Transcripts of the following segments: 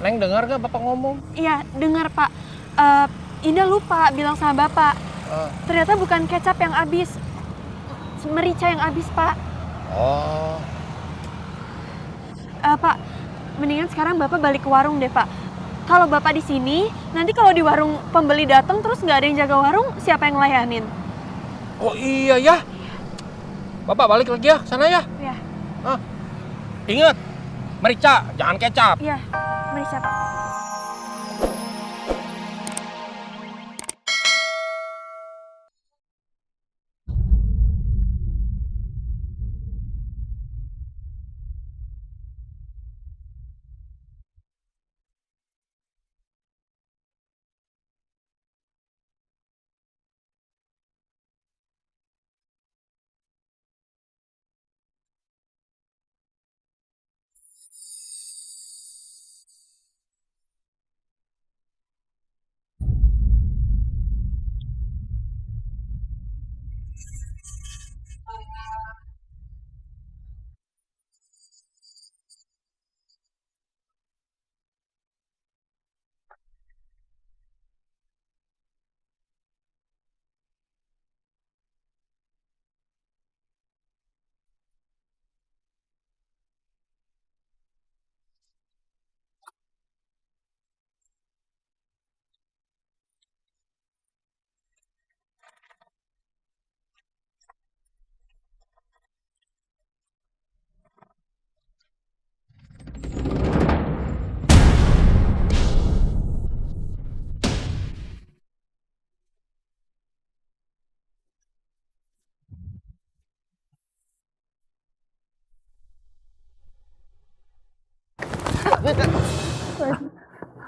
Neng dengar gak Bapak ngomong? Iya, dengar Pak. Indah lupa bilang sama Bapak. Ternyata bukan kecap yang habis. Merica yang habis, Pak. Oh. Pak, mendingan sekarang Bapak balik ke warung deh, Pak. Kalau Bapak di sini, nanti kalau di warung pembeli datang terus nggak ada yang jaga warung, siapa yang ngelayanin? Oh iya ya. Bapak balik lagi ya, sana ya. Iya. Ingat, merica, jangan kecap. Iya, merica, Pak.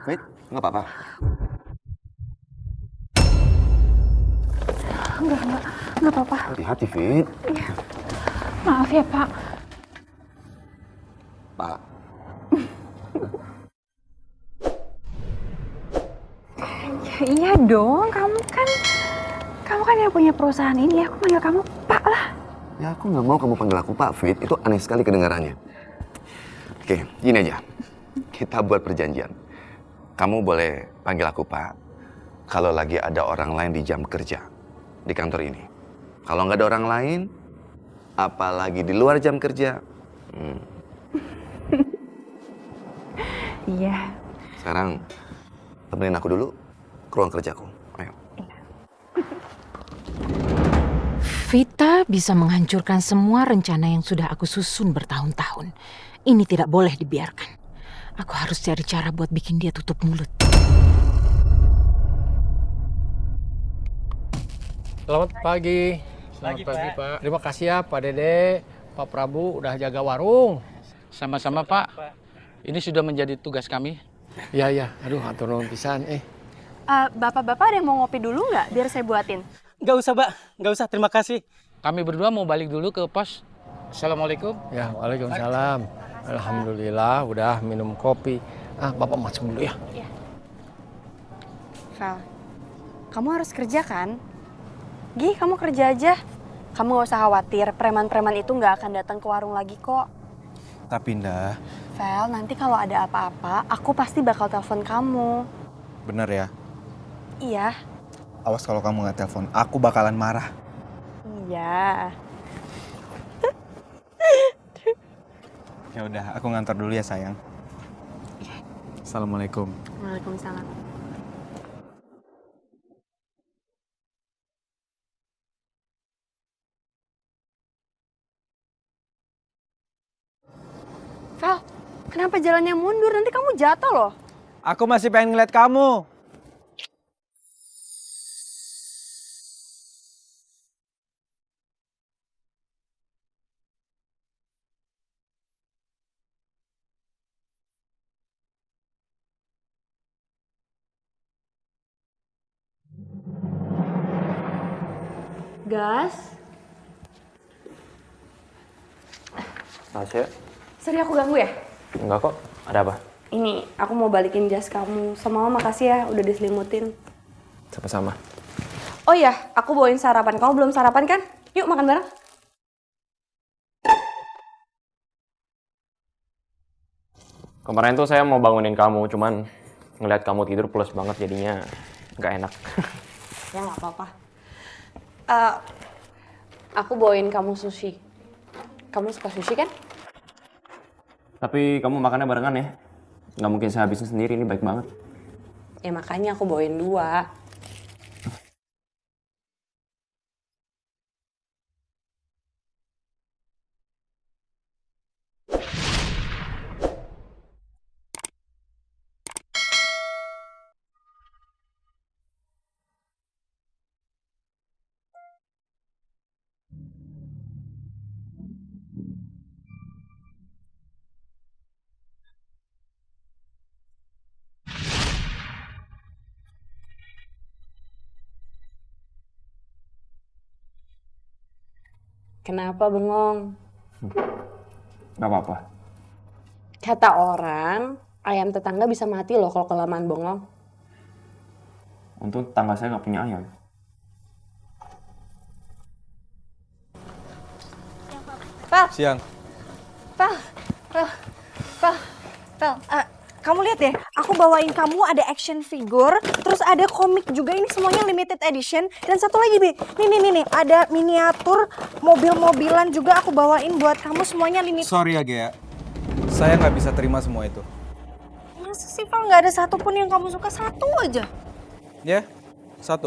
Fit, nggak apa-apa. Nggak apa-apa. Hati-hati, Fit. Iya. Maaf ya, Pak. Pak. Ya, iya dong, kamu kan yang punya perusahaan ini, aku panggil kamu Pak lah. Ya aku nggak mau kamu panggil aku Pak, Fit. Itu aneh sekali kedengarannya. Oke, gini aja. Kita buat perjanjian. Kamu boleh panggil aku Pak kalau lagi ada orang lain di jam kerja di kantor ini. Kalau nggak ada orang lain, apalagi di luar jam kerja. Iya. Sekarang temenin aku dulu ke ruang kerjaku. Ayo. Vita bisa menghancurkan semua rencana yang sudah aku susun bertahun-tahun. Ini tidak boleh dibiarkan. Aku harus cari cara buat bikin dia tutup mulut. Selamat pagi. Selamat pagi, Pak. Terima kasih ya Pak Dede, Pak Prabu udah jaga warung. Sama-sama Pak. Ini sudah menjadi tugas kami. Iya. Aduh, atur nuhun pisan. Bapak-bapak ada yang mau ngopi dulu nggak? Biar saya buatin. Nggak usah, Pak. Nggak usah, terima kasih. Kami berdua mau balik dulu ke pos. Assalamualaikum. Ya, waalaikumsalam. Alhamdulillah udah minum kopi. Bapak masuk dulu ya. Iya. Val, kamu harus kerja kan? Kamu kerja aja. Kamu gak usah khawatir, preman-preman itu nggak akan datang ke warung lagi kok. Tapi Indah, Val, nanti kalau ada apa-apa, aku pasti bakal telepon kamu. bener ya? Iya. Awas kalau kamu nggak telepon, aku bakalan marah. Iya. Ya udah, aku ngantor dulu ya sayang. Assalamualaikum. Waalaikumsalam. Val, kenapa jalannya mundur? Nanti kamu jatuh loh. Aku masih pengen ngeliat kamu. Gas. Tasya? Sorry aku ganggu ya? Enggak kok, ada apa? Ini, aku mau balikin jas kamu. Sama mama makasih ya udah diselimutin. Sama-sama. Oh iya, aku bawain sarapan. Kamu belum sarapan kan? Yuk makan bareng. Kemarin tuh saya mau bangunin kamu, cuman ngeliat kamu tidur pules banget jadinya nggak enak. Ya nggak apa-apa. Aku bawain kamu sushi. Kamu suka sushi kan? Tapi kamu makannya barengan ya. Nggak mungkin saya habisin sendiri, ini baik banget. Ya makanya aku bawain 2. Kenapa bengong? Nggak apa-apa. Kata orang, ayam tetangga bisa mati loh kalau kelamaan bengong. Untung tetangga saya nggak punya ayam. Siang. Pel, kamu lihat deh, aku bawain kamu ada action figure, terus ada komik juga, ini semuanya limited edition, dan satu lagi Bi, nih, ada miniatur mobil-mobilan juga aku bawain buat kamu, semuanya limited. Sorry ya Gea, saya nggak bisa terima semua itu. Masa sih Pel, nggak ada satupun yang kamu suka, satu aja? Ya, 1.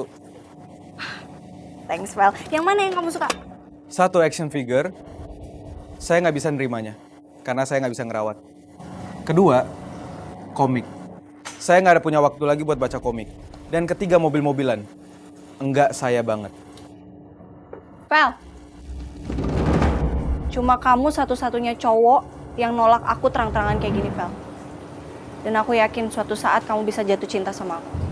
Thanks Pel, yang mana yang kamu suka? 1 action figure, saya nggak bisa nerimanya, karena saya nggak bisa ngerawat. Kedua, komik. Saya nggak ada punya waktu lagi buat baca komik. Dan ketiga, mobil-mobilan. Enggak saya banget. Pel, cuma kamu satu-satunya cowok yang nolak aku terang-terangan kayak gini Pel. Dan aku yakin suatu saat kamu bisa jatuh cinta sama aku.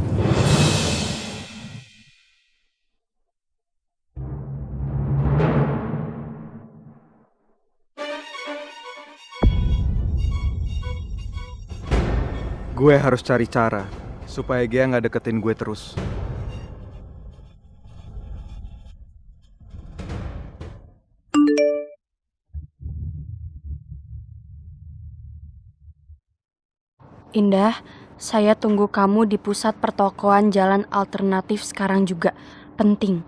Gue harus cari cara supaya Gea nggak deketin gue terus. Indah, saya tunggu kamu di pusat pertokoan jalan alternatif sekarang juga. Penting.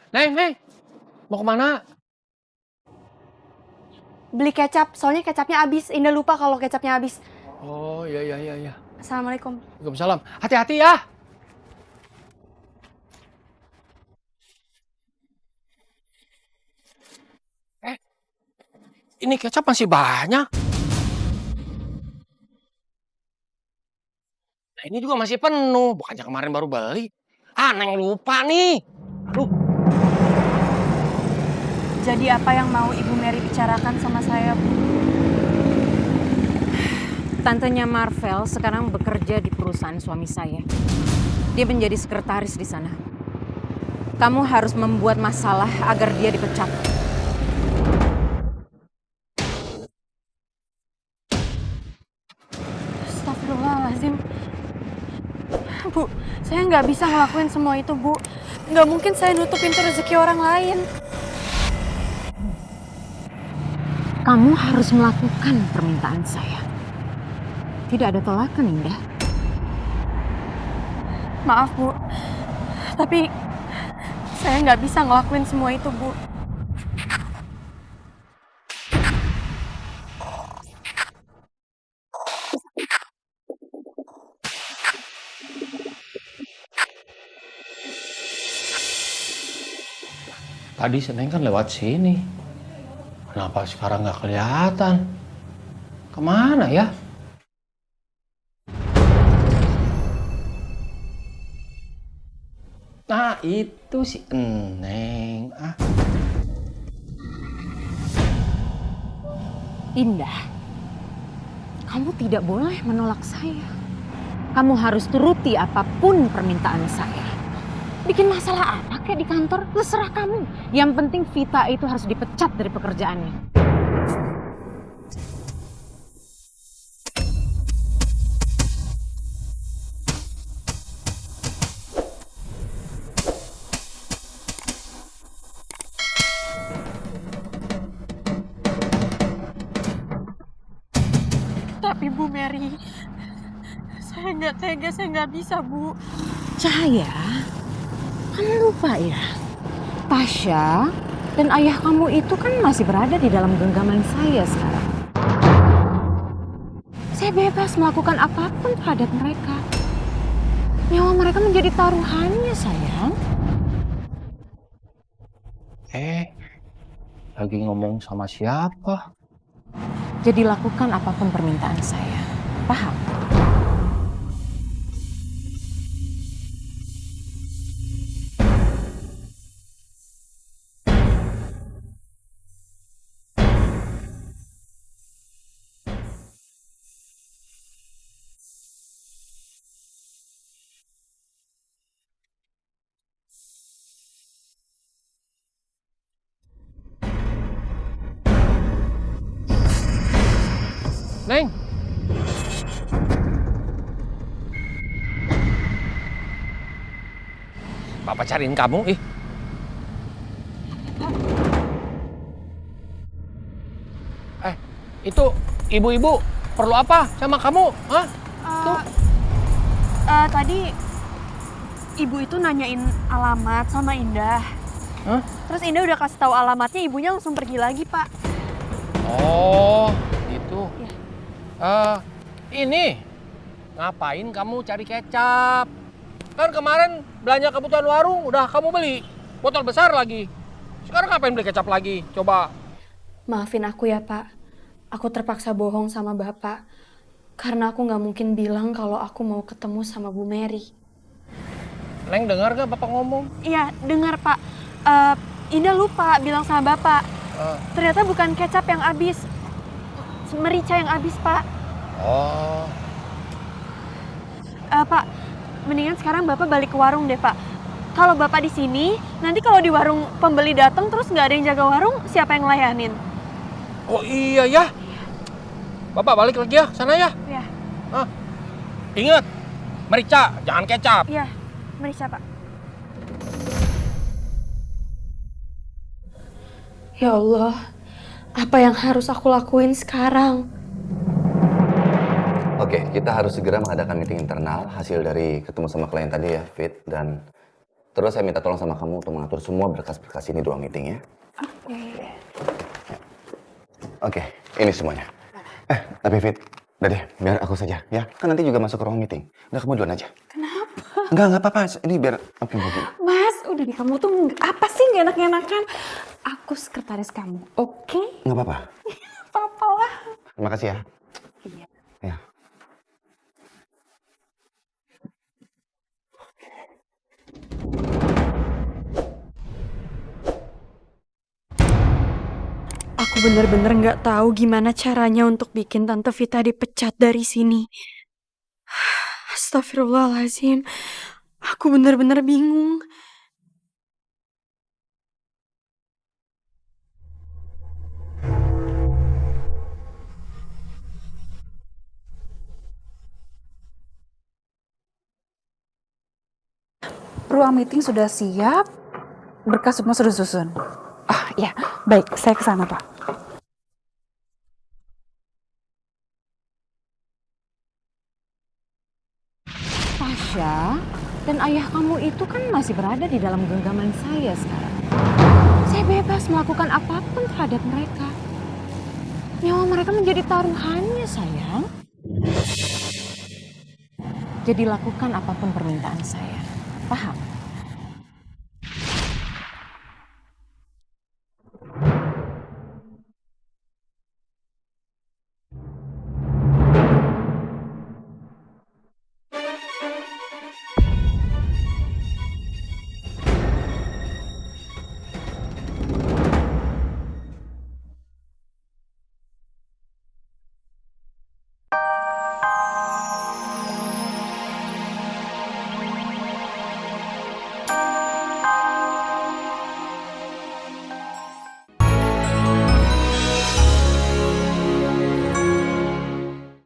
Neng, mau kemana? Beli kecap, soalnya kecapnya habis. Indah lupa kalau kecapnya habis. Oh, iya. Assalamualaikum. Waalaikumsalam. Hati-hati ya. Ini kecap masih banyak. Nah, ini juga masih penuh. Bukannya kemarin baru beli. Neng lupa nih. Aduh. Jadi apa yang mau Ibu Mary bicarakan sama saya, Bu? Tantenya Marvel sekarang bekerja di perusahaan suami saya. Dia menjadi sekretaris di sana. Kamu harus membuat masalah agar dia dipecat. Astagfirullahaladzim. Bu, saya nggak bisa ngelakuin semua itu, Bu. Nggak mungkin saya nutup pintu rezeki orang lain. Kamu harus melakukan permintaan saya. Tidak ada tolakan, Indah. Maaf, Bu. Tapi saya nggak bisa ngelakuin semua itu, Bu. Tadi Seneng kan lewat sini. Kenapa sekarang nggak kelihatan? Kemana ya? Nah, itu si Eneng. Indah, kamu tidak boleh menolak saya. Kamu harus turuti apapun permintaan saya. Bikin masalah apa kayak di kantor, terserah kamu. Yang penting Vita itu harus dipecat dari pekerjaannya. Tapi Bu Mary, saya nggak tega, saya nggak bisa Bu. Cahaya, kamu lupa ya? Tasya dan ayah kamu itu kan masih berada di dalam genggaman saya sekarang. Saya bebas melakukan apapun terhadap mereka. Nyawa mereka menjadi taruhannya, sayang. Lagi ngomong sama siapa? Jadi lakukan apapun permintaan saya. Paham? Neng. Papa cariin kamu, ih. Itu ibu-ibu perlu apa sama kamu? Hah? Tadi ibu itu nanyain alamat sama Indah. Hah? Terus Indah udah kasih tahu alamatnya, ibunya langsung pergi lagi, Pak. Oh, gitu. Iya. Ini ngapain kamu cari kecap? Kan kemarin belanja kebutuhan warung udah kamu beli botol besar lagi. Sekarang ngapain beli kecap lagi? Coba. Maafin aku ya, Pak. Aku terpaksa bohong sama Bapak. Karena aku nggak mungkin bilang kalau aku mau ketemu sama Bu Mary. Neng dengar gak Bapak ngomong? Iya, dengar, Pak. Indah lupa bilang sama Bapak. Ternyata bukan kecap yang habis. Merica yang habis, Pak. Oh. Pak, mendingan sekarang Bapak balik ke warung deh, Pak. Kalau Bapak di sini, nanti kalau di warung pembeli datang terus nggak ada yang jaga warung, siapa yang ngelayanin? Oh iya ya. Bapak balik lagi ya, sana ya. Iya. Ingat, merica, jangan kecap. Iya, merica, Pak. Ya Allah, apa yang harus aku lakuin sekarang? Oke, kita harus segera mengadakan meeting internal hasil dari ketemu sama klien tadi ya, Fit. Dan terus saya minta tolong sama kamu untuk mengatur semua berkas-berkas ini di ruang meeting ya. Oke, ini semuanya. Tapi Fit, udah deh, biar aku saja ya. Kan nanti juga masuk ke ruang meeting. Udah kamu duluan aja. Kenapa? Nggak apa-apa. Ini biar aku yang bawa. Mas, udah di kamu tuh apa sih nggak enak-enakan? Aku sekretaris kamu, oke? Nggak apa-apa. Apa-apa lah. Terima kasih ya. Iya. Ya. Aku bener-bener nggak tahu gimana caranya untuk bikin Tante Vita dipecat dari sini. Astagfirullahaladzim. Aku bener-bener bingung. Ruang meeting sudah siap, berkas semua sudah susun. Ah ya, baik, saya ke sana Pak. Tasya dan ayah kamu itu kan masih berada di dalam genggaman saya sekarang. Saya bebas melakukan apapun terhadap mereka. Nyawa mereka menjadi taruhannya, sayang. Jadi lakukan apapun permintaan saya. Paham?